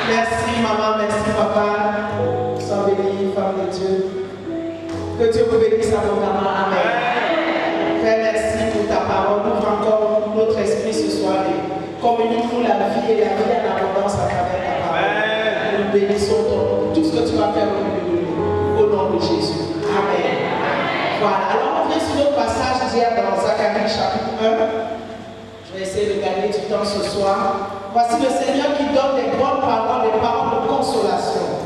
Merci maman, merci papa. Sois bénie, femme de Dieu. Que Dieu vous bénisse abondamment. Amen. Père, merci pour ta parole. Ouvre encore notre esprit ce soir et communique-nous la vie et la vie en abondance à travers ta parole. Nous bénissons ton nom. Tout ce que tu vas faire au milieu de nous. Au nom de Jésus. Amen. Voilà. Alors on vient sur notre passage d'hier dans Zacharie chapitre 1. Je vais essayer de gagner du temps ce soir. Voici le Seigneur qui donne des bonnes paroles, des paroles de consolation.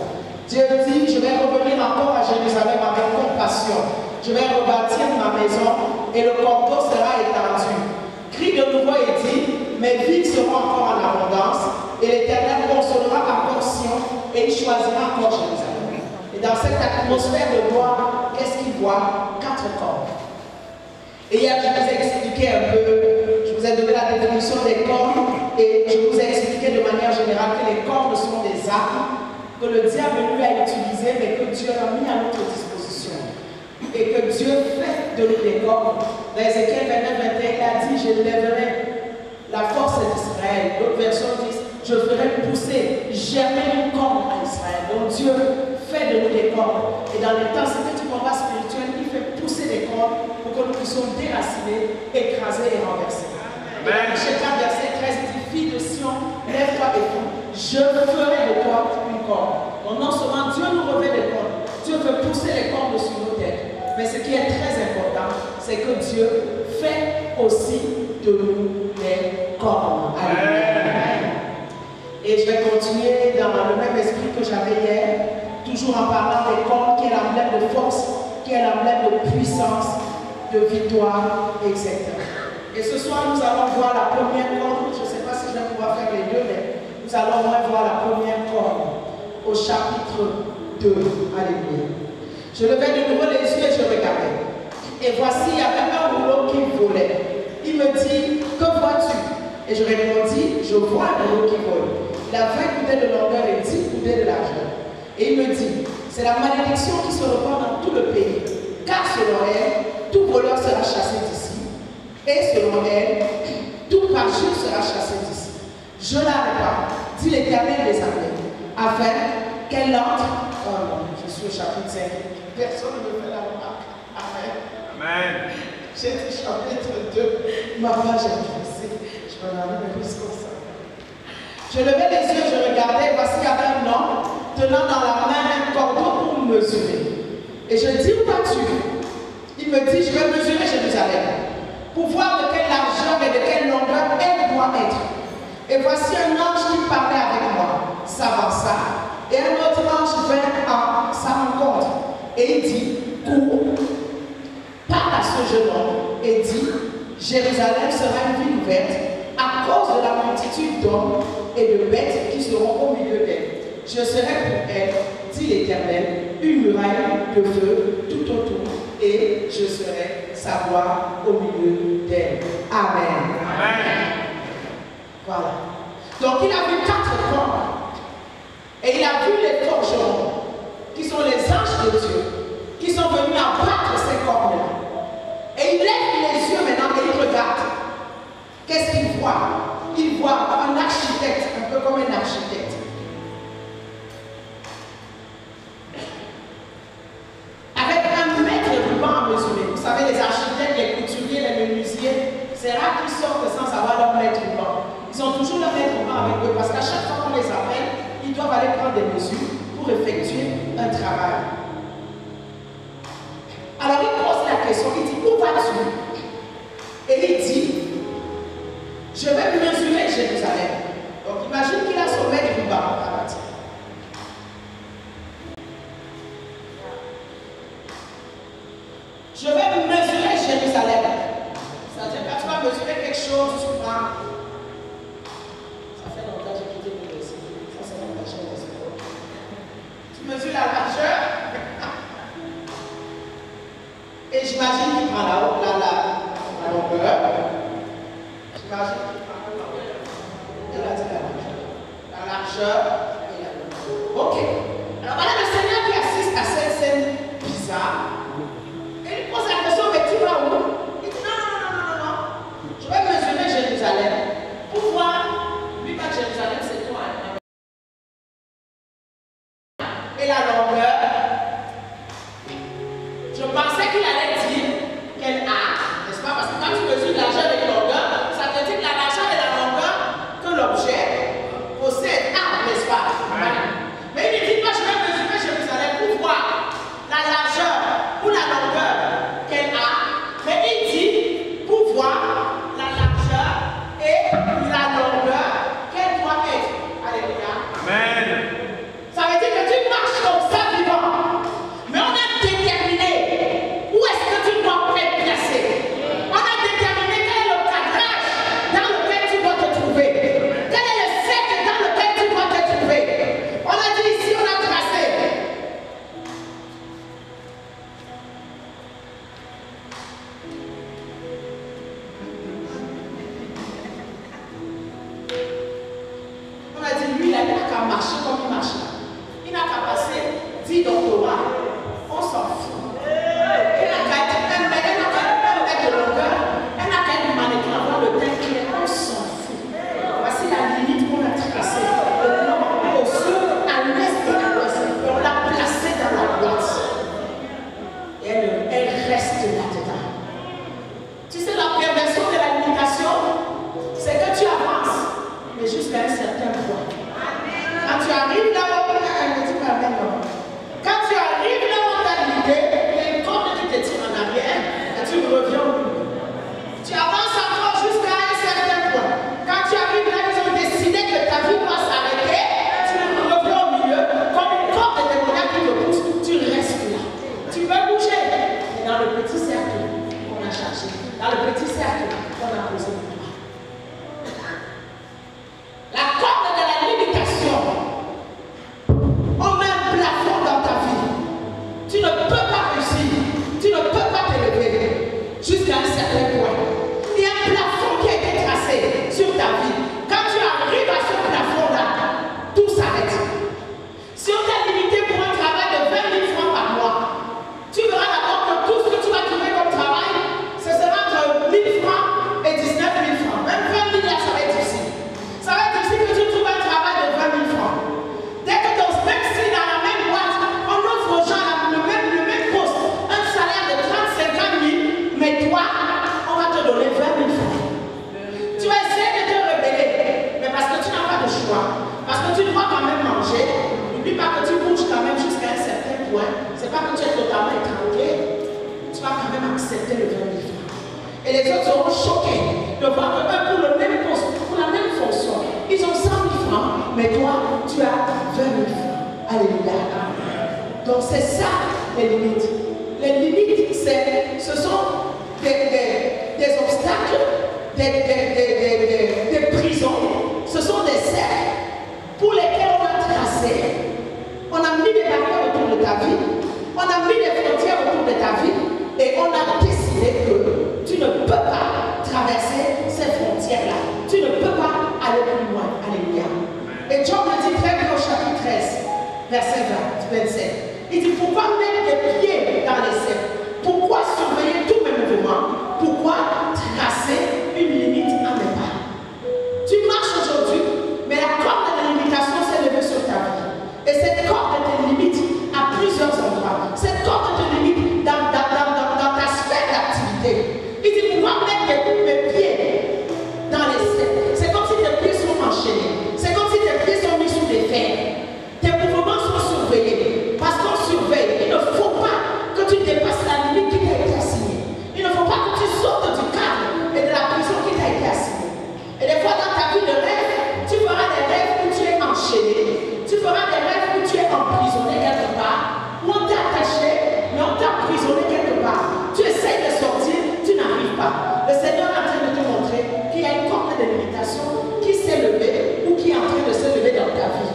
Dieu dit, je vais revenir encore à Jérusalem avec compassion. Je vais rebâtir ma maison et le cordeau sera étendu. Crie de nouveau et dit, mes vies seront encore en abondance et l'Éternel consolera encore Sion et il choisira encore Jérusalem. Et dans cette atmosphère de gloire, qu'est-ce qu'il voit? 4 corps. Et hier, je vous ai expliqué un peu, je vous ai donné la définition des cornes et je vous ai expliqué de manière générale que les cornes sont des armes que le diable lui a utilisées mais que Dieu a mis à notre disposition. Et que Dieu fait de nous des cornes. Dans Ézéchiel 29, 21, il a dit, je lèverai la force d'Israël. D'autres versions disent, je ferai pousser, germer une corne à Israël. Donc Dieu fait de nous des cornes. Et dans l'intensité du combat spirituel, il fait pousser des cornes pour que nous puissions déraciner, écraser et renverser. Dans Michée 4, verset 13, il dit, fille de Sion, lève-toi et tout. Je ferai de toi une corne. Donc non seulement Dieu nous revêt des cornes, Dieu veut pousser les cornes sur nos têtes. Mais ce qui est très important, c'est que Dieu fait aussi de nous des cornes. Amen. Et je vais continuer dans le même esprit que j'avais hier, toujours en parlant des cornes qui est l'emblème de force, qui est l'emblème de puissance, de victoire, etc. Et ce soir, nous allons voir la première corne. Je ne sais pas si je vais pouvoir faire les deux, mais nous allons au moins voir la première corne au chapitre 2. Alléluia. Je levais de nouveau les yeux et je regardais. Et voici, il y avait un rouleau qui volait. Il me dit, que vois-tu? Et je répondis, je vois un rouleau qui vole. Il a 20 coudées de longueur et 10 coudées de largeur. Et il me dit, c'est la malédiction qui se répand dans tout le pays. Car selon elle, tout voleur sera chassé d'ici. Et selon elle, tout parjure sera chassé d'ici. Je la répare, dit l'Éternel des armées, afin qu'elle entre. Oh non, je suis au chapitre 5. Personne ne me fait la remarque. Amen. Amen. J'ai dit chapitre 2. Ma page a glissé. Je m'en arrive plus comme ça. Je levais les yeux, je regardais. Voici, il y avait un homme tenant dans la main un cordeau pour mesurer. Et je dis, où vas-tu? Il me dit, je vais mesurer Jérusalem pour voir de quelle largeur et de quelle longueur elle doit être. Et voici un ange qui parlait avec moi, s'avança, et un autre ange vint à sa rencontre. Et il dit, cours, parle à ce jeune homme, et dit, Jérusalem sera une ville ouverte à cause de la multitude d'hommes et de bêtes qui seront au milieu d'elle. Je serai pour elle, dit l'Éternel, une muraille de feu tout autour, et je serai sa gloire au milieu d'elle. Amen. Amen. Voilà. Donc il a vu 4 cornes. Et il a vu les forgerons, qui sont les anges de Dieu, qui sont venus abattre ces cornes-là. Et il lève les yeux maintenant et il regarde. Qu'est-ce qu'il voit? Il voit un architecte, un peu comme un architecte. Avec un mètre de ruban à mesurer. Vous savez, les architectes, les couturiers, les menuisiers, c'est rare qu'ils sortent sans avoir leur mètre de ruban. Ils ont toujours leur mètre de ruban avec eux parce qu'à chaque fois qu'on les appelle, ils doivent aller prendre des mesures pour effectuer un travail. Alors il pose la question, il dit, où vas-tu? Et il dit, je vais mesurer Jérusalem. Donc imagine qu'il a son mètre de ruban à bâtir. Je vais mesurer Jérusalem. C'est-à-dire, quand tu vas mesurer quelque chose, tu prends. Ça fait longtemps que j'ai quitté le lycée. Ça, c'est mon machin de sport. Tu mesures la largeur. Et j'imagine qu'il prend la longueur. J'imagine qu'il prend la longueur. Il a dit la largeur. La largeur et la longueur. Ok. Alors voilà le Seigneur qui assiste à cette scène bizarre. Et il pose la question, mais tu vas où? Il dit non. Je vais mesurer Jérusalem. Pour voir, lui, pas Jérusalem, c'est toi. mais jusqu'à un certain point. Quand tu arrives là-haut, quand tu arrives là où tu as limité, il y a une corde qui te tire en arrière et tu reviens au milieu. Tu avances encore jusqu'à un certain point. Quand tu arrives là, ils ont décidé que ta vie doit s'arrêter, tu reviens au milieu. Comme une corde démoniaque qui te pousse, tu restes là. Tu peux bouger. Mais dans le petit cercle qu'on a cherché, dans le petit cercle qu'on a posé pour toi. La corde de la limitation. On met un plafond dans ta vie. Tu ne peux pas réussir. Tu ne peux pas t'élever jusqu'à un certain point. Il y a un plafond qui a été tracé sur ta vie. Quand tu arrives à ce plafond-là, tout s'arrête. Si on t'a limité pour un travail de 20 000 francs par mois, tu verras d'abord que tout ce que tu vas trouver comme travail, ce sera entre 1 000 francs et 19 000 francs. Même 20 000 là, ça va être difficile. Ça va être difficile que tu trouves un travail de 20 000 francs. Dès que même si dans la même boîte, on offre aux gens le même poste, un salaire de 30 000, 50 000, mais toi, on va te donner 20 000 francs. Tu vas essayer de te rebeller, mais parce que tu n'as pas de choix, parce que tu dois quand même manger. N'oublie pas que tu bouges quand même jusqu'à un certain point. C'est pas que tu es totalement étranglé, tu vas quand même accepter le 20 000 francs. Et les autres seront choqués de voir que pour le même poste, pour la même fonction, ils ont 100 000 francs, mais toi, tu as 20 000 francs. Alléluia. Donc c'est ça les limites. Les limites, ce sont des obstacles, des prisons. Ce sont des cercles pour lesquels on a tracé. On a mis des barrières autour de ta vie. On a mis des frontières autour de ta vie. Et on a décidé que tu ne peux pas traverser ces frontières-là. Tu ne peux pas aller plus loin. Alléluia. Et Job le dit très bien au chapitre 13, verset 27. Il dit, pourquoi mettre des pieds dans les cercles? Pourquoi surveiller tous mes mouvements? Pourquoi tracer une limite à mes pas? Tu marches aujourd'hui, mais la corde de limitation s'est levée sur ta vie. Et cette corde te limite à plusieurs endroits. Cette corde te limite dans ta sphère d'activité. Il dit, pourquoi mettre mes pieds dans les cercles? C'est comme si tes pieds sont enchaînés. C'est comme si tes pieds sont mis sous des fers. Tes mouvements sont surveillés. Parce qu'on surveille. Il ne faut pas que tu dépasses la limite qui t'a été assignée. Il ne faut pas que tu sortes du cadre et de la prison qui t'a été assignée. Et des fois dans ta vie de rêve, tu feras des rêves où tu es enchaîné. Tu feras des rêves où tu es emprisonné quelque part. Où on t'a attaché, mais on t'a emprisonné quelque part. Tu essaies de sortir, tu n'arrives pas. Le Seigneur est en train de te montrer qu'il y a une corde de limitation qui s'est levée ou qui est en train de se lever dans ta vie.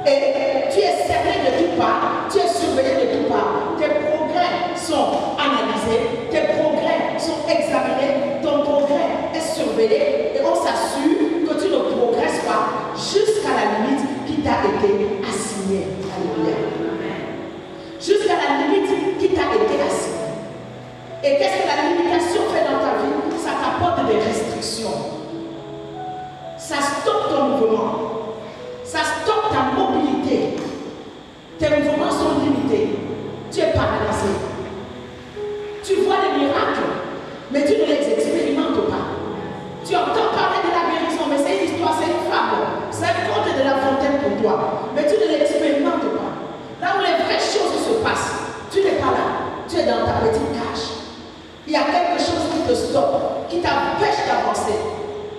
Et tu es cerné de tout part, tu es surveillé de tout part. Tes progrès sont analysés, tes progrès sont examinés, ton progrès est surveillé et on s'assure que tu ne progresses pas jusqu'à la limite qui t'a été assignée. Alléluia. Jusqu'à la limite qui t'a été assignée. Et qu'est-ce que la limitation fait dans ta vie? Ça t'apporte des restrictions. Ça stoppe ton mouvement. Ça stoppe ta mobilité. Tes mouvements sont limités. Tu es paralysé. Tu vois les miracles, mais tu ne les expérimentes pas. Tu entends parler de la guérison, mais c'est une histoire, c'est une fable. C'est un conte de La Fontaine pour toi. Mais tu ne l'expérimentes pas. Là où les vraies choses se passent, tu n'es pas là. Tu es dans ta petite cage. Il y a quelque chose qui te stoppe, qui t'empêche d'avancer,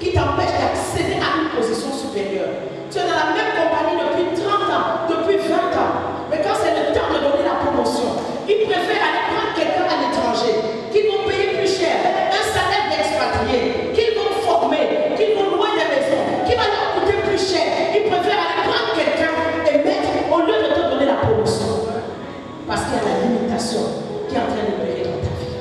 qui t'empêche d'accéder à une position supérieure. Tu es dans la même compagnie depuis 30 ans, depuis 20 ans. Mais quand c'est le temps de donner la promotion, ils préfèrent aller prendre quelqu'un à l'étranger, qu'ils vont payer plus cher, un salaire d'expatrié, qu'ils vont former, qu'ils vont louer des maisons, qui va leur coûter plus cher. Ils préfèrent aller prendre quelqu'un et mettre au lieu de te donner la promotion. Parce qu'il y a la limitation qui est en train de briller dans ta vie.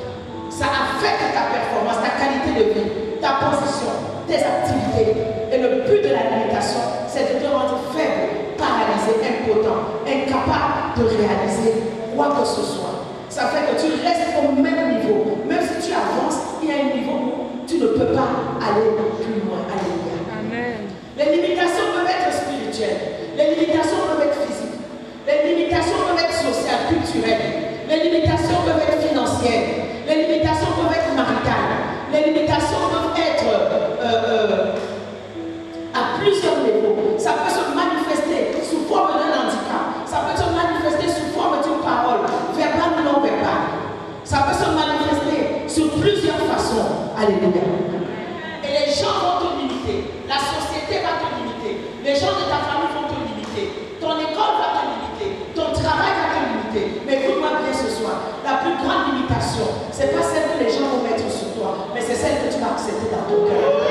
Ça affecte ta performance, ta qualité de vie, ta position, tes activités. Et le but de la limitation, c'est de te rendre faible, paralysé, impotent, incapable de réaliser quoi que ce soit. Ça fait que tu restes au même niveau. Même si tu avances, il y a un niveau où tu ne peux pas aller plus loin. Alléluia. Amen. Les limitations peuvent être spirituelles. Les limitations peuvent être physiques. Les limitations peuvent être sociales, culturelles. Les limitations peuvent être financières. Les limitations peuvent être maritales. Les limitations peuvent être à plusieurs niveaux. Ça peut se manifester sous forme d'un handicap. Ça peut se manifester sous forme d'une parole, verbale ou non verbale. Ça peut se manifester sur plusieurs façons. Alléluia. Et les gens vont te limiter. La société va te limiter. Les gens de ta famille vont te limiter. Ton école va te limiter. Ton travail va te limiter. Mais écoute-moi bien ce soir. La plus grande limitation, ce n'est pas celle que les gens vont mettre sur toi, mais c'est celle que tu vas accepter dans ton cœur.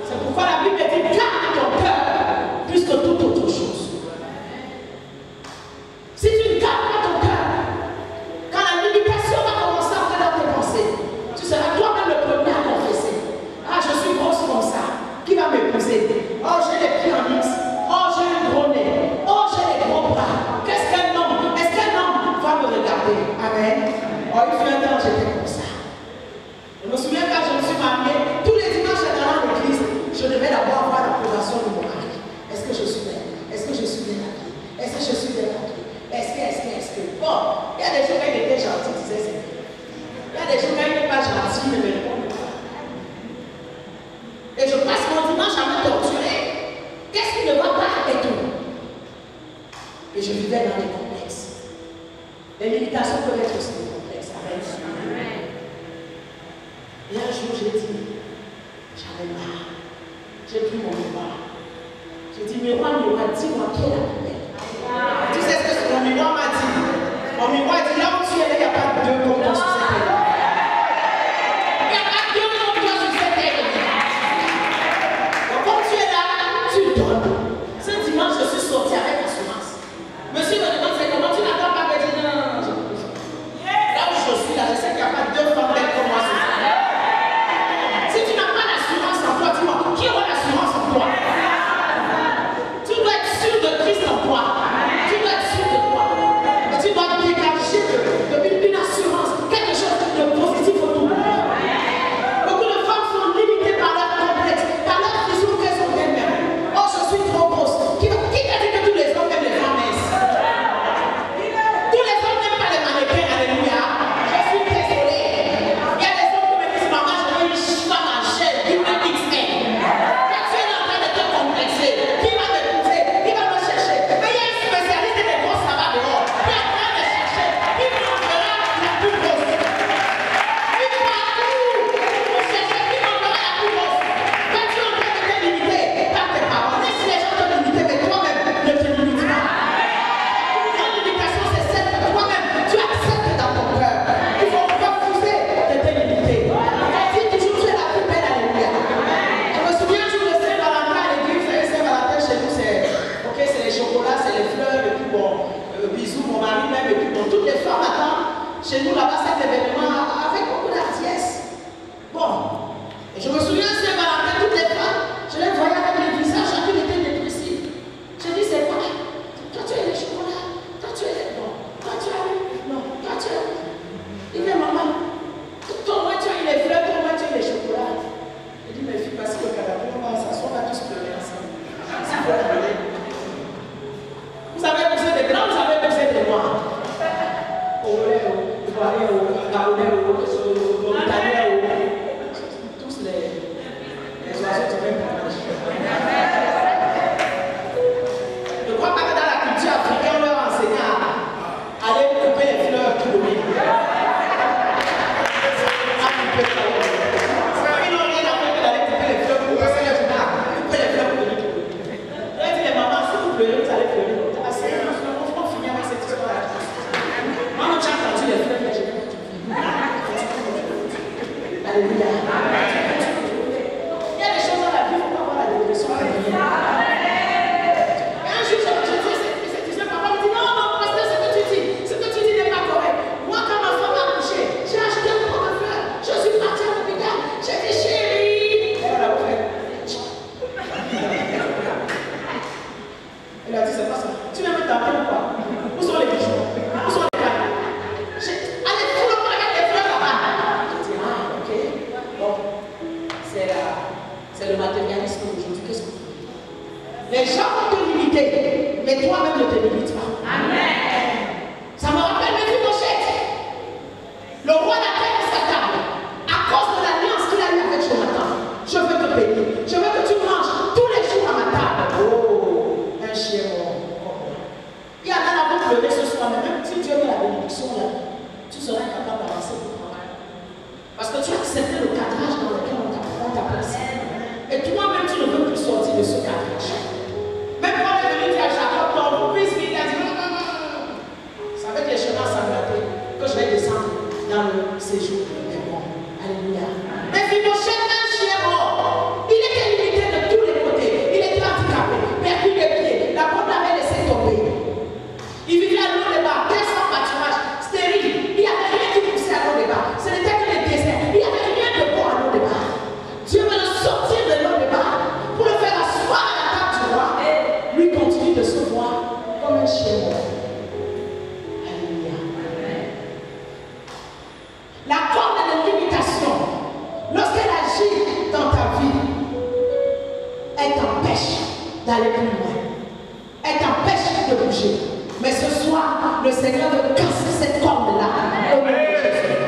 C'est pourquoi la Bible dit garde ton cœur plus que toute autre chose. Si tu ne gardes pas ton cœur, quand la limitation va commencer à entrer dans tes pensées, tu seras toi-même le premier à confesser. Ah, je suis grosse comme ça. Qui va m'épouser? Oh, j'ai les pieds en X. Oh, j'ai un gros nez. Oh, j'ai les gros bras. Qu'est-ce qu'un homme? Est-ce qu'un homme va me regarder? Amen. Oh, il fut un temps, j'étais comme ça. Je me souviens quand je me suis mariée, tous les dimanches dans l'église, je devais d'abord avoir l'approbation de mon mari. Est-ce que je suis belle? Est-ce que je suis bien habillée? Est-ce que je suis bien habillée? Est-ce que... Bon, il y a des jours quand il était gentil, il disait c'est bien. Il y a des jours quand il n'est pas gentil, il ne me répond pas. Et je passe mon dimanche à me torturer. Qu'est-ce qui ne va pas et tout? Et je vivais dans les complexes. Les limitations peuvent être aussi des complexes. Amen. Et un jour, j'ai dit, j'en ai marre. J'ai pris mon miroir. J'ai dit, miroir, dis-moi qui est la plus belle. Tu sais ce que mon miroir m'a dit? Mon miroir dit, là où tu es, il n'y a pas de deux comme toi sur cette terre. Il n'y a pas de deux comme toi sur cette terre. Donc, comme tu es là, tu donnes. Ce dimanche, je suis sortie avec assurance. Monsieur me demande, c'est comment tu n'attends pas que je dise non. Là où je suis là, je sais qu'il n'y a pas deux femmes belles comme moi sur cette terre. Si tu n'as pas d'assurance en toi, dis-moi, qui aura l'assurance en toi? Tu dois être sûr de Christ en toi. Tu dois être sûr de toi. Et tu dois dégager une assurance, quelque chose de positif autour de toi. Beaucoup de femmes sont limitées par leur complexe, par leur vision qu'elles ont d'elles-mêmes. Oh, je suis trop grosse. Qui t'a dit que tous les hommes aiment les femmes minces? Tous les hommes n'aiment pas les mannequins, alléluia. Je suis désolée. Il y a des hommes qui me disent, maman, je veux une femme en chair, une XL. Quand tu es en train de te complexer, qui va m'épouser? Qui va me chercher? Mais il y a une spécialité des grosses là-bas dehors. Qui est en train de chercher? Qui m'enverra la plus grosse? Qui partout? Vous cherchez qui m'enverra la plus grosse? Quand tu es en train de te limiter par tes paroles, laisse les gens te limiter, mais toi-même ne te limite pas. La limitation, c'est celle que toi-même tu acceptes dans ton cœur. Il faut refuser de te limiter. Dis toujours tu es la plus belle, alléluia. Je me souviens un jour de Saint-Valentin à l'église. Saint-Valentin chez nous, c'est les chocolats, c'est les fleurs, et puis bon, bisous, mon mari même, et puis bon, toutes les femmes attendent chez nous là-bas cet événement avec beaucoup d'hardiesse. Bon, et je me souviens Saint-Valentin, toutes les femmes, je les voyais avec les visages, chacune était dépressive. Je dis, c'est quoi? Toi tu as les chocolats, toi tu as les... Bon, toi tu as eu... Non, toi tu as eu... Il dit, maman, toi moi tu as eu les fleurs, toi moi tu as eu les chocolats. Je dis, mes filles, parce que le canapé, on va s'asseoir, on va tous pleurer ensemble. Vous avez besoin des blancs, vous avez besoin des noirs. Congolais, Ivoiriens, Gabonais, Mauritaniens, tous les oiseaux du même plumage. Je crois pas que dans la culture africaine, on leur enseigne à aller couper les fleurs tout le monde. Ils n'ont rien à faire que d'aller couper les fleurs pour passer les fleurs. Couper les fleurs pour venir tout le monde. Là, il dit les mamans, si vous pleurez, vous allez pleurer. On finit avec cette histoire-là. Moi, j'ai entendu les fleurs, mais je n'ai pas tout fait. Alléluia. Il y a des choses dans la vie, il ne faut pas avoir la dépression. Et un jour, je disais, papa me dit, non, pasteur, ce que tu dis n'est pas correct. Moi, quand ma femme a accouché, j'ai acheté un pot de fleurs. Je suis partie à l'hôpital. J'ai dit, chérie. Elle a fait. Elle a dit, c'est pas ça. Tu viens me taper ou quoi? Où sont les bijoux? Où sont les cadeaux? Allez, tout le monde avec les fleurs là-bas. Je dis, ah, ok. Bon, c'est le matérialisme d'aujourd'hui. Qu'est-ce que vous voulez? Les gens vont te limiter, mais toi-même ne te limite pas. Amen. Ça me rappelle Méphibosheth. Le roi d'attaque sa table. À cause de l'alliance qu'il a eue avec Jonathan. Je veux que te bénir. Je veux que tu manges tous les jours à ma table. Oh, un chien mort. Il y en a qui vont pleurer ce soir, mais même si Dieu met la bénédiction là, tu seras incapable d'avancer pour travail. Parce que tu as accepté le cadrage dans lequel on t'a placé. Et toi-même, tu ne veux plus sortir de ce cadrage. Même quand on est venu dire à Jacob, non, puisque il a dit non. Ça veut dire que les chemins s'englater, que je vais descendre dans le séjour des morts. Alléluia. Mais Mephibosheth, un chien mort, il était limité de tous les côtés. Il était handicapé, perdu les pieds. La porte l'avait laissé tomber. Il vivait à l'eau des bas, sans pâturage, stérile. Il n'y avait rien qui poussait à l'eau des bas. Ce n'était que les déserts. Il n'y avait rien de bon à l'eau des bas. Dieu veut le sortir de l'eau des bas pour le faire asseoir à la table du roi. Et lui continue de se voir comme un chien mort. Alléluia. La corde de limitation, lorsqu'elle agit dans ta vie, elle t'empêche d'aller plus loin. Elle t'empêche de bouger. Mais ce soir, le Seigneur veut casser cette corde-là. Au nom de Jésus.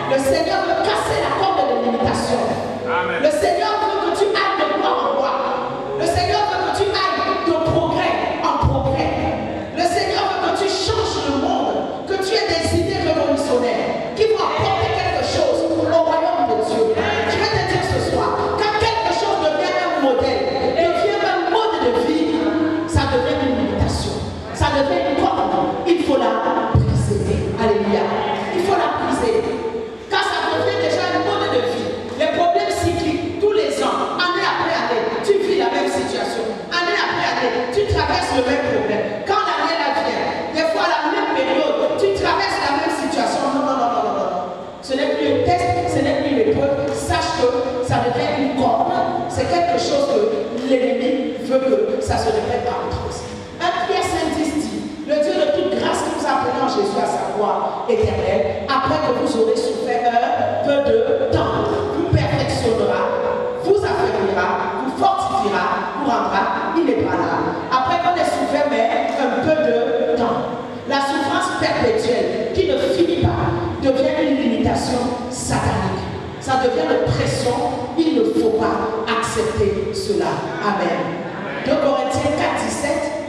Le Seigneur veut casser la corde de limitation. Amen. Le Seigneur veut que tu ailles de gloire en gloire. Le Seigneur veut que tu ailles de progrès en progrès. Le Seigneur veut que tu changes le monde, que tu aies des idées révolutionnaires qui vont apporter quelque chose au royaume de Dieu. Je vais te dire ce soir, quand quelque chose devient un modèle, devient un mode de vie, ça devient une limitation. Ça devient une corde. Il faut la briser. Alléluia. Il faut la briser. Quand ça devient déjà un mode de vie, les problèmes cycliques, tous les ans, année après année, tu vis la même situation. Année après année, tu traverses le même problème. Quand l'année là vient, des fois à la même période, tu traverses la même situation. Non. Ce n'est plus un test, ce n'est plus une épreuve. Sache que ça devient une corde. C'est quelque chose que l'ennemi veut que ça se répète par autre chose. 1 Pierre 5:10 dit, le Dieu de toute grâce qui vous a appelé en Jésus à sa gloire éternelle, après que vous aurez souffert un peu de temps, vous perfectionnera, vous affirmera, vous fortifiera, vous rendra inébranlable. Après qu'on ait souffert, mais un peu de temps. La souffrance perpétuelle qui ne finit pas devient une limitation satanique. Ça devient une pression. Il ne faut pas accepter cela. Amen. 2 Corinthiens 4:17.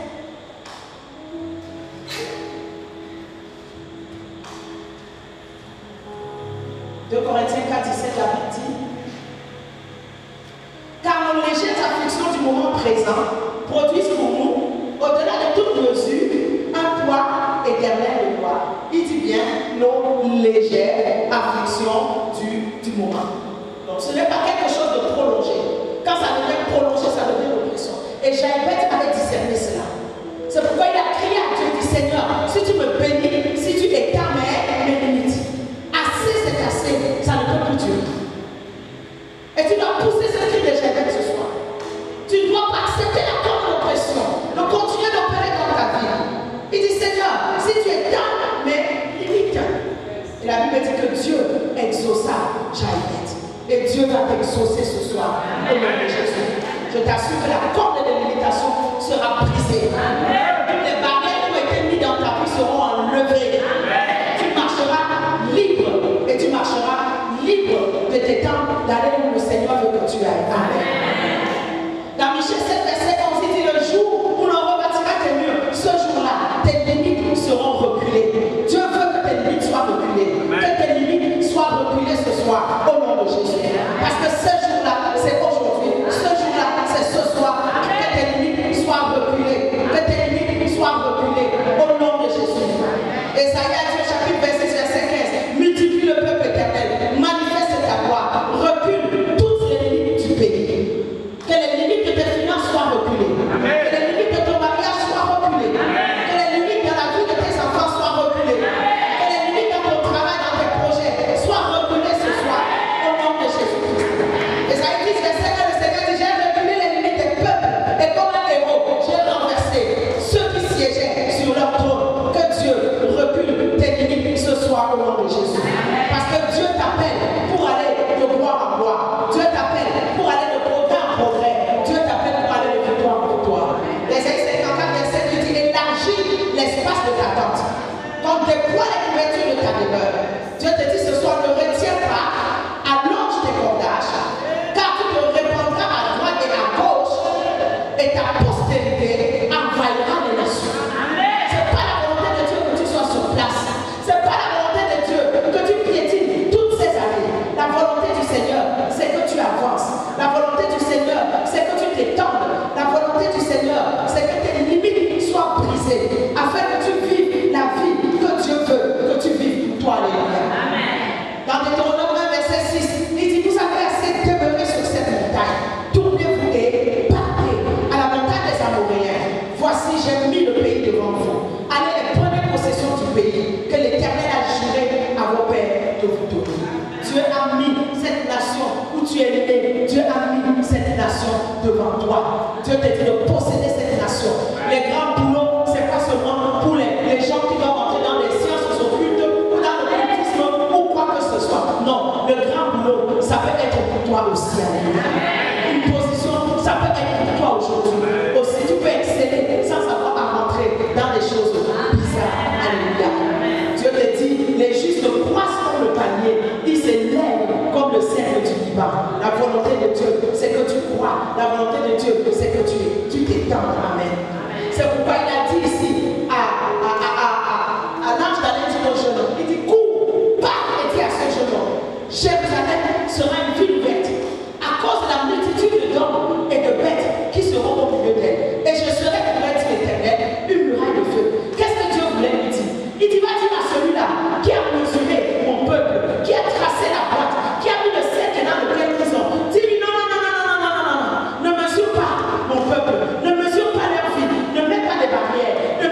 2 Corinthiens 4:17, la Bible dit, car nos légères afflictions du moment présent produisent pour nous, au-delà de toute mesure, un poids éternel de gloire. Il dit bien nos légères afflictions du moment. Donc ce n'est pas quelque chose de prolongé. Quand ça devient prolongé, ça devient l'oppression. Et Jaïbeth avait discerné cela. C'est pourquoi il a crié à Dieu, il dit, Seigneur, si tu me bénis, si tu étends mes limites, assez c'est assez, ça ne peut plus durer. Et tu dois pousser ce cri de Jaïbeth ce soir. Tu ne dois pas accepter la corde d'oppression, de continuer d'opérer dans ta vie. Il dit, Seigneur, si tu étends mes limites. Et la Bible dit que Dieu exauça Jaïbeth. Et Dieu va t'exaucer ce soir. Au nom de Jésus. Je t'assure que la corde de limitation sera brisée. Toutes les barrières qui ont été mises dans ta vie seront enlevées. Tu marcheras libre. Et tu marcheras libre de tes temps d'aller où le Seigneur veut que tu ailles. Amen. Dans Michée 7, verset 11, il dit, le jour où l'on rebâtira tes murs, ce jour-là, tes limites seront reculées. Dieu veut que tes limites soient reculées. Que tes limites soient reculées ce soir. Au nom de Jésus. Parce que ce jour-là, c'est aujourd'hui. Ce jour-là, c'est ce soir. Que tes limites soient reculées. Que tes limites soient reculées. Au nom de Jésus. Esaïe chapitre 26, verset 15. Multiplie le peuple éternel. Manifeste ta gloire. Recule toutes les limites du pays. t'étendes. La volonté du Seigneur, c'est que tes limites soient brisées, afin que tu vives la vie que Dieu veut, que tu vives pour toi. Alléluia. Dans Deutéronome 1, verset 6, il dit, vous avez assez demeuré sur cette montagne. Tournez-vous et partez à la montagne des Amoréens. Voici, j'ai mis le pays devant vous. Allez et prenez possession du pays que l'Éternel a juré à vos pères de vous donner. Dieu a mis cette nation où tu es né. Dieu a mis cette nation devant toi. Dieu te dit de posséder cette nation. Les grands boulots, c'est pas seulement pour les gens qui doivent entrer dans les sciences occultes ou dans le politisme ou quoi que ce soit. Non, le grand boulot, ça peut être pour toi aussi. Une position, ça peut être pour toi aujourd'hui. Aussi, tu peux exceller sans avoir à rentrer dans des choses bizarres. Alléluia. Dieu te dit, les justes croissent comme le panier, ils s'élèvent comme le cercle du Liban. La volonté de Dieu, c'est que tu crois. La volonté de Dieu, c'est que tu t'étends. Amen. C'est pourquoi il a dit ici à l'ange d'aller dire au jeune homme, il dit, cours, pars et dis à ce jeune homme, Jérusalem sera une ville ouverte à cause de la multitude d'hommes et de bêtes qui seront au milieu d'elle. Et je serai pour elle, dit l'Éternel, une muraille de feu. Qu'est-ce que Dieu voulait lui dire? Il dit, va dire à celui-là qui a mesuré mon peuple, qui a tracé la boîte, qui a mis le cercle dans lequel ils sont. Dis-lui, non, ne mesure pas mon peuple, ne mesure pas leur vie, ne mets pas des barrières, ne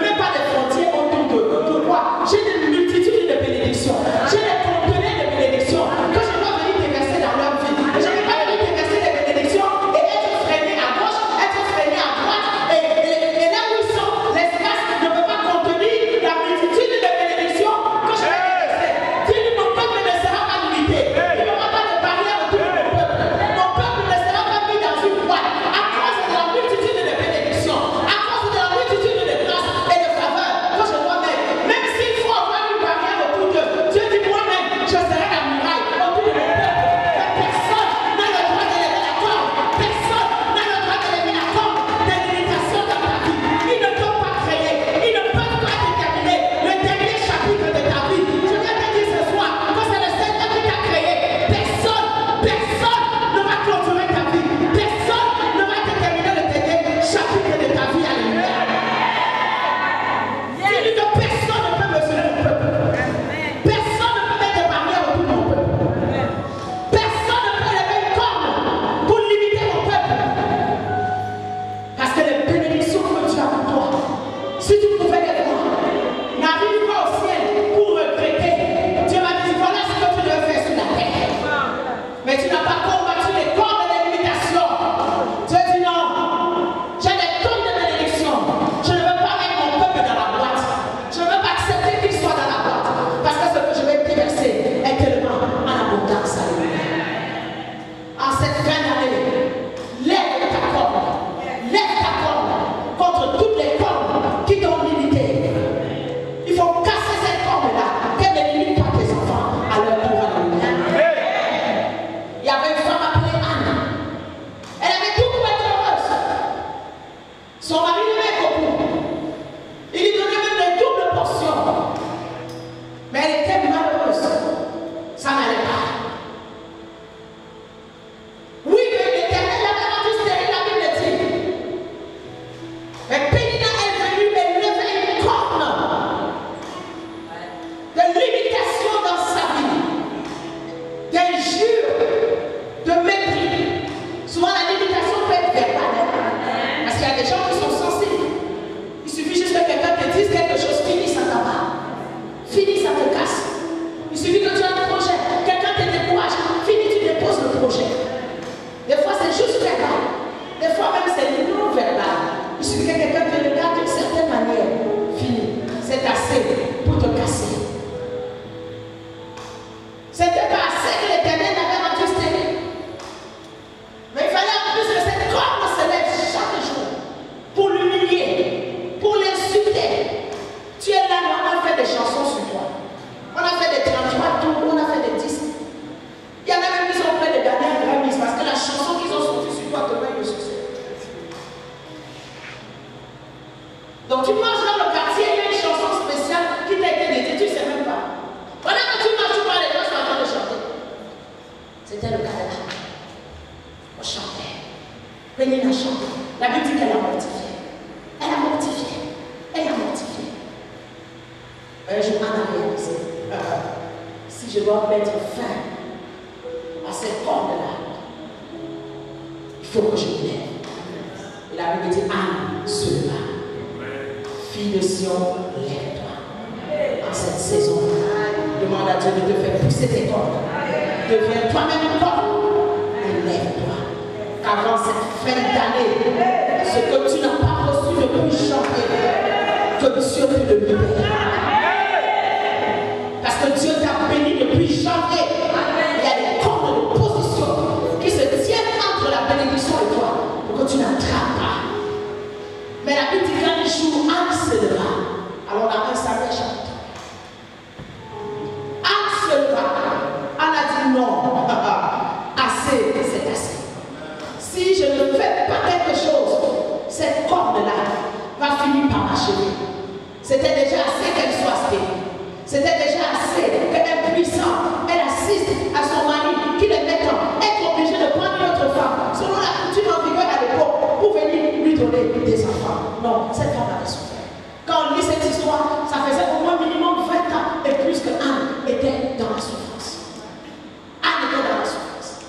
Pénina chante. La Bible dit qu'elle a mortifié. Elle a mortifié. Elle a mortifié. Un jour, Anne a réalisé, si je dois mettre fin à cette corde-là, il faut que je me lève. Et la Bible dit, Anne se leva. Fille de Sion, lève-toi. En cette saison, demande à Dieu de te faire pousser tes cordes. Deviens toi-même une corde et lève-toi. Qu'avant cette fin d'année, ce que tu n'as pas reçu depuis janvier, que Dieu te le libère. Parce que Dieu t'a béni depuis janvier. Il y a des cordes de position qui se tiennent entre la bénédiction et toi pour que tu n'attrapes pas. Mais la Bible dit qu'un jour, Anne se leva. Alors la main s'avait chanté. Anne se leva. Anne a dit non. Assez, c'est assez. Si je ne fais pas quelque chose, cette corde-là va finir par m'achever. C'était déjà assez qu'elle soit stérile. C'était déjà assez qu'elle puissante, elle assiste à son mari qui est maintenant être obligé de prendre une autre femme selon la coutume en vigueur à l'époque pour venir lui donner des enfants. Non, cette femme avait souffert. Quand on lit cette histoire, ça faisait au moins minimum 20 ans et plus que Anne était dans la souffrance. Anne était dans la souffrance.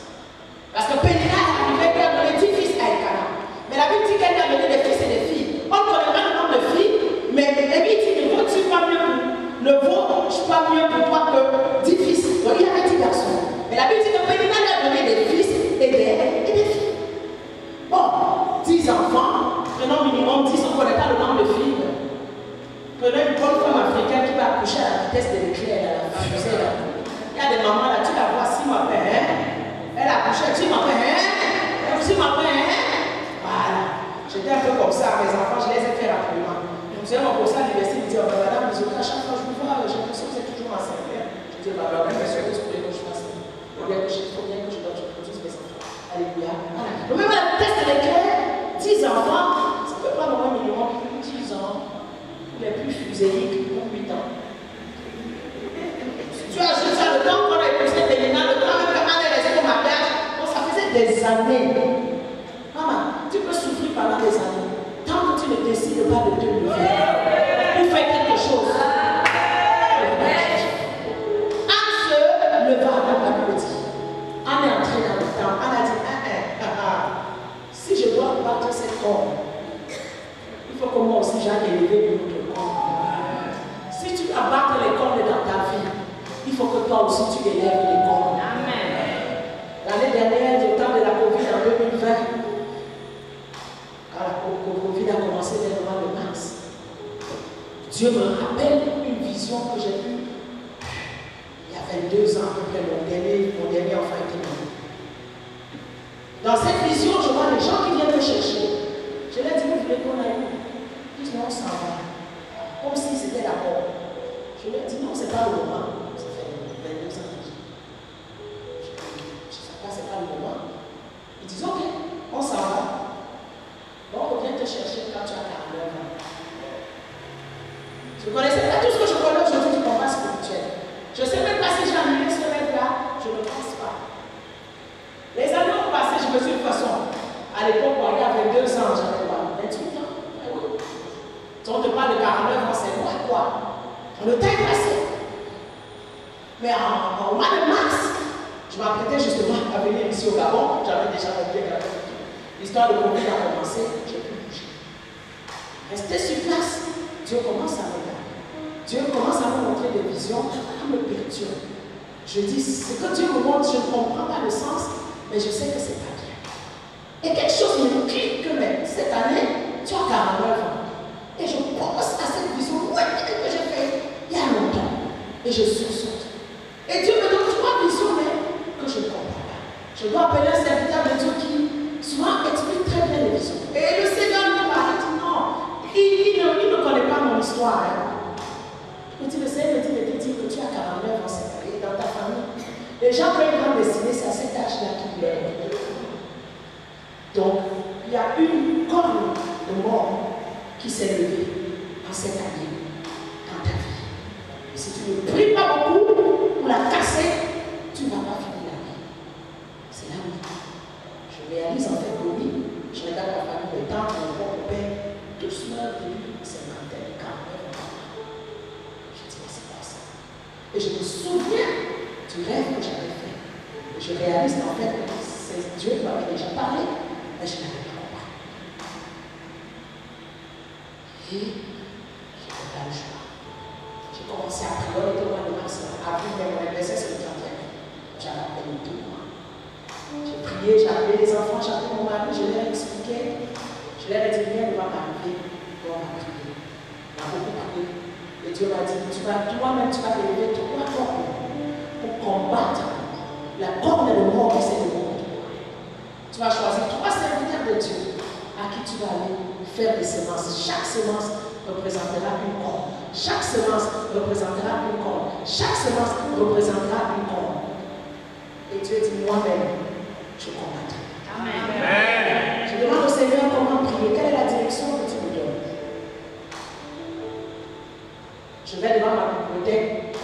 Parce que Pénina est arrivée, elle a donné 10 fils à Elkana. Mais la Bible dit qu'elle lui a donné des fils et des filles. On ne connaît pas le nombre de filles, mais la Bible dit ne vaut-il pas mieux pour toi que 10 fils. Donc il avait 10 garçons. Mais la Bible dit que Pénina lui a donné des fils et des filles. Bon, 10 enfants, prenons minimum 10, on ne connaît pas le nombre de filles. Prenons une bonne femme africaine qui va accoucher à la vitesse de l'éclair, à la fusée. Il y a des mamans là, tu la vois 6 mois après, hein? Elle a accouché 6 mois après, hein? 6 mois après, hein? Voilà. J'étais un peu comme ça, mes enfants, je les ai fait rapidement. Je me souviens, mon professeur à l'université me dit, oh, madame, à chaque fois que je vous vois, j'ai l'impression que vous êtes toujours enceinte. Je dis, bah, alors, bien sûr que je voulais que je fasse. Il faut bien que je donne, je produise mes enfants. Alléluia. Voilà. Donc, même à la vitesse de l'éclair, 10 enfants, ça peut prendre au moins minimum 10 ans. Les plus fuséiques, pour 8 ans. Si tu ajoutes ça, le temps qu'on a épousé Pénina, le temps même qu'Anne est restée au mariage, bon, ça faisait des années. Maman, tu peux souffrir pendant des années. Tant que tu ne décides pas de te lever pour faire quelque chose. Anne se leva dans la petite. Anne est entrée dans le temps. Anne a dit, si je dois battre cette corde, il faut que moi aussi j'aille élever une autre corde. Si tu vas battre les cordes dans ta vie, il faut que toi aussi tu élèves les cordes. L'année dernière, au temps de la Covid en 2020, quand la Covid a commencé dès le mois de mars, Dieu me rappelle une vision que j'ai eue il y a 22 ans, à peu près mon dernier enfant était né. Dans cette vision, je vois les gens qui viennent me chercher. Je leur dis, vous voulez qu'on aille où? Ils disent, non, on s'en va. Comme si c'était la mort. Je leur dis, non, c'est pas le moment. Ça fait 22 ans que je dis. Je ne sais pas, c'est pas le moment. Ils disent, ok, on s'en va. Bon, on vient te chercher quand tu as 49 ans. Je ne connaissais pas tout ce que je connais aujourd'hui du combat spirituel. Je ne sais même pas si j'ai annulé ce rêve-là. Je ne pense pas. Les années ont passé, je me suis de toute façon. À l'époque, il y avait 2 ans, j'avais quoi? 28 ans. Oui. Si on te parle de 49 ans, c'est quoi? Le temps est passé. Mais au mois de mars, je m'apprêtais justement à venir ici au Gabon. J'avais déjà oublié l'histoire de Covid a commencé. J'ai pu bouger. Rester sur place, Dieu commence à me regarder. Dieu commence à me montrer des visions qui me perturbent. Je dis, ce que Dieu me montre, je ne comprends pas le sens, mais je sais que c'est pas bien. Et quelque chose me dit que mais, cette année, tu as 49 ans. Et je pense à cette vision que j'ai faite il y a longtemps. Et je sursaute. Et Dieu me donne 3 visions, mais que je ne comprends pas. Je dois appeler un serviteur de Dieu qui souvent explique très bien les visions. Et le Seigneur me parle, il dit non, il ne connaît pas mon histoire. Hein. Il dit, le Seigneur me dit de te dire que tu as 49 ans cette année dans ta famille. Les gens qui ont une grande destinée, c'est à cet âge-là qu'ils meurent. Donc, il y a une corne de mort qui s'est levée en cette année dans ta vie. Et si tu ne pries pas beaucoup pour la casser, tu ne vas pas finir la vie. C'est là où je réalise en fait que oui, je réalise qu'en fait, c'est Dieu qui m'avait déjà parlé, mais je n'avais pas compris. Et je n'avais pas le choix. J'ai commencé à prier, on était au mois de mars, après mon anniversaire, c'est le 31. J'avais à peine 2 mois. J'ai prié, j'ai appelé les enfants, j'ai appelé mon mari, je leur ai expliqué. Je leur ai dit, rien ne va m'arriver. On va prier. On a beaucoup prié. Et Dieu m'a dit, toi-même, tu vas te lever 3 cornes pour combattre la corne de mort qui s'est levée contre toi. Tu vas choisir 3 serviteurs de Dieu à qui tu vas aller faire des semences. Chaque semence représentera une corne. Chaque semence représentera une corne. Chaque semence représentera une corne. Et Dieu dit, moi-même, je combattrai. Amen. Je demande au Seigneur comment prier. Quelle est la direction que tu me donnes? Je vais devant ma bibliothèque.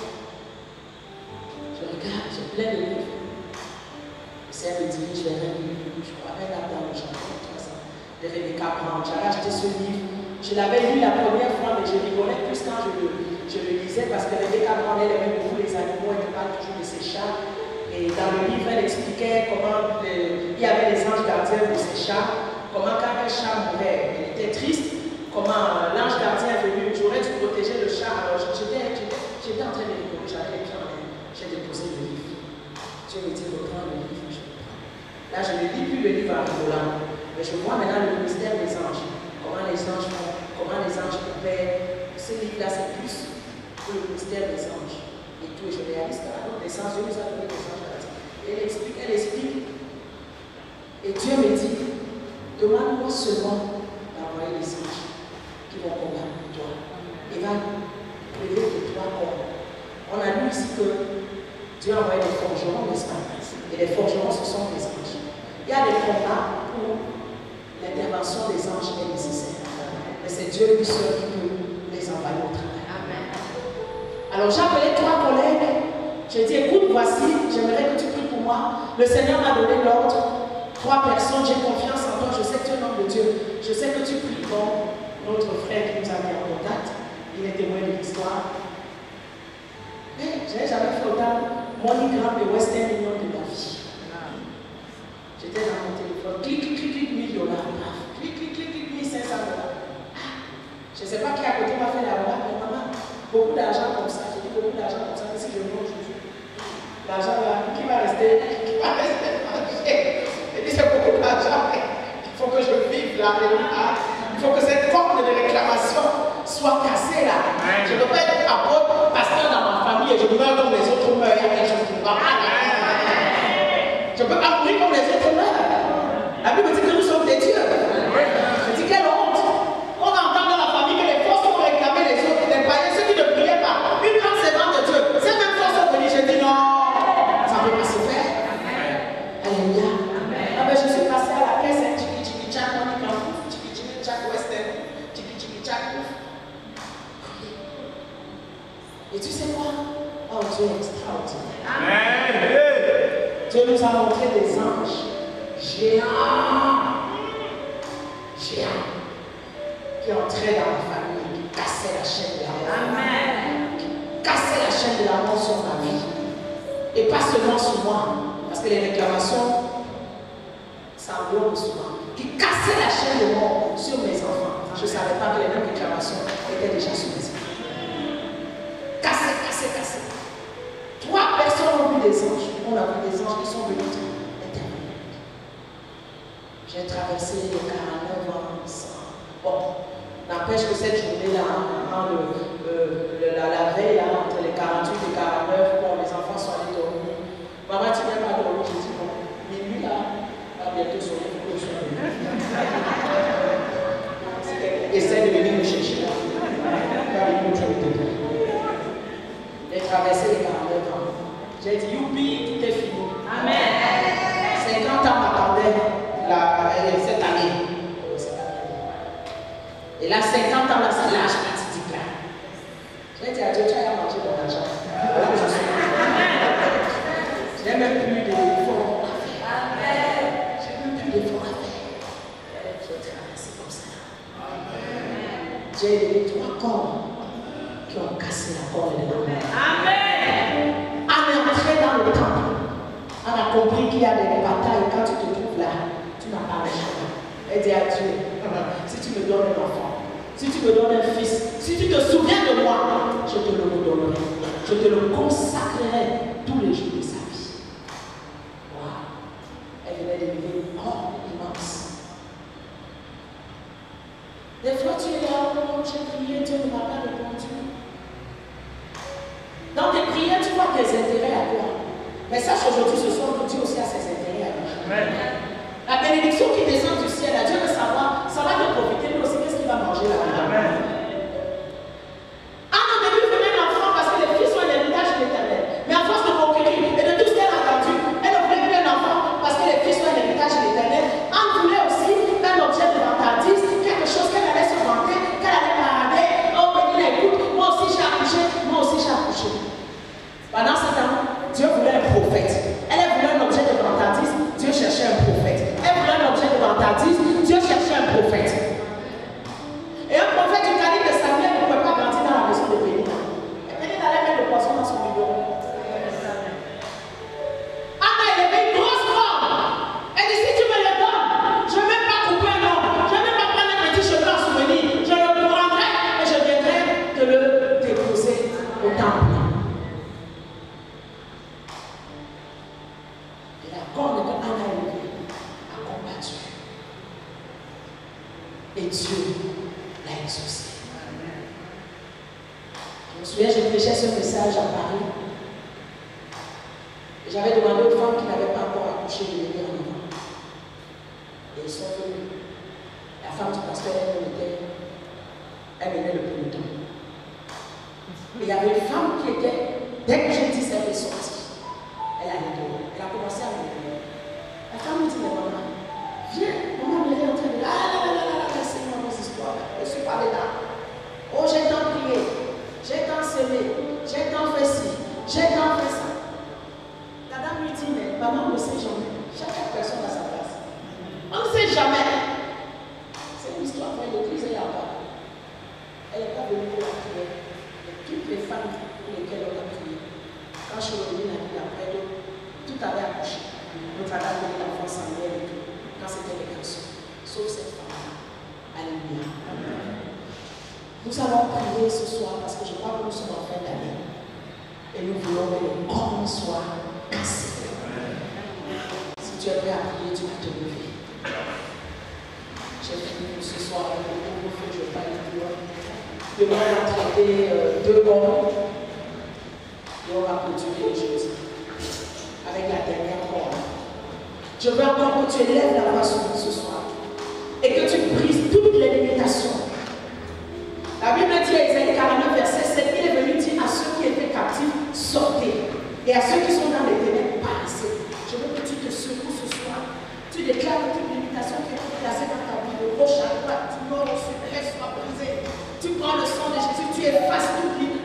Je regarde, j'ai plein de livres. Le Seigneur me dit, je vais lire un livre. Je crois même là-dedans, de Rebecca Brown. J'avais acheté ce livre. Je l'avais lu la première fois, mais je rigolais plus quand je le lisais parce que Rebecca Brown, elle aimait beaucoup les animaux, elle parle toujours de ses chats. Et dans le livre, elle expliquait comment il y avait les anges gardiens de ces chats, comment quand un chat mourait, il était triste, comment l'ange gardien est venu, j'aurais dû protéger le chat. Alors j'étais en train de rigoler, j'avais les pieds en l'air, j'ai déposé le livre. Dieu me dit, reprends le livre, je le prends. Là, je ne lis plus le livre en rigolant, mais je vois maintenant le mystère des anges, comment les anges font, comment les anges opèrent. Ce livre-là, c'est plus pour le mystère des anges. Et tout, et je réalise qu'à notre naissance, Dieu nous a donné des anges gardiens. Et elle explique. Et Dieu me dit, demande-moi seulement d'envoyer les anges qui vont combattre pour toi. Et va priver de toi comme. On a lu ici que Dieu a envoyé des forgerons, n'est-ce pas? Et les forgerons, ce sont des anges. Il y a des combats où l'intervention des anges est nécessaire. Mais c'est Dieu lui seul qui peut les envoyer au travail. Alors j'ai appelé 3 collègues, j'ai dit écoute, voici, j'aimerais que tu pries pour moi. Le Seigneur m'a donné l'ordre, 3 personnes, j'ai confiance en toi, je sais que tu es un homme de Dieu, je sais que tu pries pour notre frère qui nous a mis en contact, il est témoin de l'histoire. Mais je n'ai jamais fait autant MoneyGram et Western Union de ma vie. J'étais dans mon téléphone, clic, clic, clic, clic, $1000, clic, clic, clic, clic, $1500. Je ne sais pas qui à côté m'a fait la remarque, mais maman, beaucoup d'argent comme ça, j'ai dit beaucoup d'argent comme ça, mais si je me aujourd'hui, l'argent là, qui va rester marché. J'ai dit c'est beaucoup d'argent, il faut que je vive là, il faut que cette corde de réclamation soit cassée là. Je ne peux pas être apôtre, pasteur dans ma famille et je meurs comme les autres meurent, il y a quelque chose qui ne va pas. Je ne peux pas mourir comme les autres meurent. La Bible dit que nous sommes des dieux. Je dis quelle honte. On entend dans la famille que les forces vont réclamer les autres, les païens, ceux qui ne priaient pas. Une grande servante de Dieu. Ces mêmes forces sont venues. Je dis non, ça ne peut pas se faire. Alléluia. Ah ben je suis passé à la caisse, tchiki tchiki tchak, on y prend tchiki tchiki tchak, western, tchiki tchiki tchak. Et tu sais quoi? Oh Dieu est extraordinaire. Amen. Dieu nous a montré des anges géants, géants, qui entraient dans la famille, qui cassaient la chaîne de la mort. Amen. Qui cassaient la chaîne de la mort sur ma vie. Et pas seulement sur moi, parce que les réclamations, ça englobe souvent. Qui cassaient la chaîne de mort sur mes enfants. Je ne savais pas que les mêmes réclamations étaient déjà sur mes enfants. Cassé, cassé, cassé. 3 personnes ont vu des anges. On a vu des anges qui sont venus intervenir. J'ai traversé les 49 ans sans. Bon, n'empêche que cette journée-là, la veille, là, entre les 48 et 49, bon, les enfants sont allés dormir. Maman, tu n'es pas dormi. J'ai dit, bon, minuit là, va bientôt sonner, il faut que je sois venu. Essaie de venir me chercher là. J'ai traversé les 49 ans. J'ai dit, youpi, tout est fini. Amen. 50 ans m'attendaient cette année. Et là, 50 ans, là, c'est l'âge fatidique là. J'ai dit à Dieu, tu as mangé mon argent. Je n'ai même plus d'efforts à faire. Je n'ai même plus d'efforts à faire. J'ai traversé comme ça. J'ai aidé 3 corps qui ont cassé la corde de la mort. Amen. À entrer dans le temple, On a compris qu'il y a des batailles. Quand tu te trouves là, tu n'as pas le choix. Elle dit à Dieu, si tu me donnes un enfant, si tu me donnes un fils, si tu te souviens de moi, je te le redonnerai. Je te le consacrerai tous les jours de sa vie. Waouh! Elle venait de vivre une grande immense. Des fois, tu es là, oh, j'ai prié, Dieu ne m'a pas répondu. Dans tes prières, tu vois tes intérêts à toi. Mais sache aujourd'hui, ce soir, Dieu aussi a ses intérêts à lui. La bénédiction qui descend du ciel, Dieu veut savoir, ça va te profiter, lui aussi, qu'est-ce qu'il va manger là-dedans. Anne, au début, venait l'enfant parce que les filles sont l'héritage de l'Éternel. Mais à force de conquérir et de tout ce qu'elle a entendu, elle ne voulait plus un enfant parce que les filles sont l'héritage de l'Éternel. Anne voulait aussi un objet de vantardise, quelque chose qu'elle allait se vanter, qu'elle allait parader. Oh, Béni, écoute, moi aussi j'ai accouché, moi aussi j'ai accouché. Pendant ce temps, Dieu voulait un prophète. Elle voulait un objet de vantardise, Dieu cherchait un prophète. Elle voulait un objet de vantardise, Dieu cherchait un prophète. Et un prophète du calibre de Samuel ne pouvait pas grandir dans la maison de Pénina. Et Pénina allait mettre le poisson dans son bidon. Anna, elle avait une grosse robe. Elle dit, si tu me le donnes, je ne vais même pas couper un homme. Je ne vais même pas prendre un petit cheveu en souvenir. Je le prendrai et je viendrai te le déposer au temple. Et la corne que Anna a combattu. Et Dieu l'a exaucé. Je me souviens, je prêchais ce message à Paris. Et j'avais demandé aux femmes qui n'avaient pas encore accouché de venir en avant. Et elles sont venues. La femme du pasteur, elle venait le plus temps. Et il y avait une femme qui était, dès que j'ai dit ça, elle est sortie. Elle a rigolé. Elle a commencé à rigoler. La femme me dit, mais maman, viens, maman, elle est en train de laissez-moi vos histoires. Je ne suis pas dedans. Oh, j'ai tant prié, j'ai tant semé, j'ai tant fait ci, j'ai tant fait ça. La dame lui dit, mais maman ne sait jamais. Chaque personne a sa place. On ne sait jamais. C'est une histoire vraie de l'église et là-bas. Elle n'est pas venue pour la prière. Et toutes les femmes pour lesquelles on a prié, quand je suis revenue la nuit après, tout avait accouché. Notre avait donné l'enfant Samuel et tout, quand c'était les garçons. Sauf cette femme-là. Alléluia. Nous allons prier ce soir parce que je crois que nous sommes en fin d'année. Et nous voulons que le corps soit cassé. Si tu es prêt à prier, tu vas te lever. J'ai fini pour ce soir avec le gros feu, je ne vais pas aller plus loin. Demain, on va traiter 2 corps. Et on va clôturer jeudi avec la dernière corde. Je veux encore que tu élèves la voix sur nous ce soir et que tu brises toutes les limitations. La Bible dit à Isaïe 49, verset 7, il est venu dire à ceux qui étaient captifs, sortez. Et à ceux qui sont dans les ténèbres, passez. Je veux que tu te secoues ce soir. Tu déclares toute limitation qui est placée dans ta vie. Le gauche à droite, du nord au sud, reste soit brisé. Tu prends le sang de Jésus, tu effaces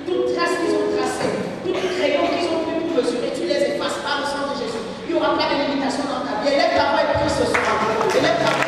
toute trace qu'ils ont tracée, tout crayon qu'ils ont pris pour mesurer, tu les effaces par le sang de Jésus. Il n'y aura pas de limitation dans ta vie. Élève ta voix et prie ce soir. Élève ta voix.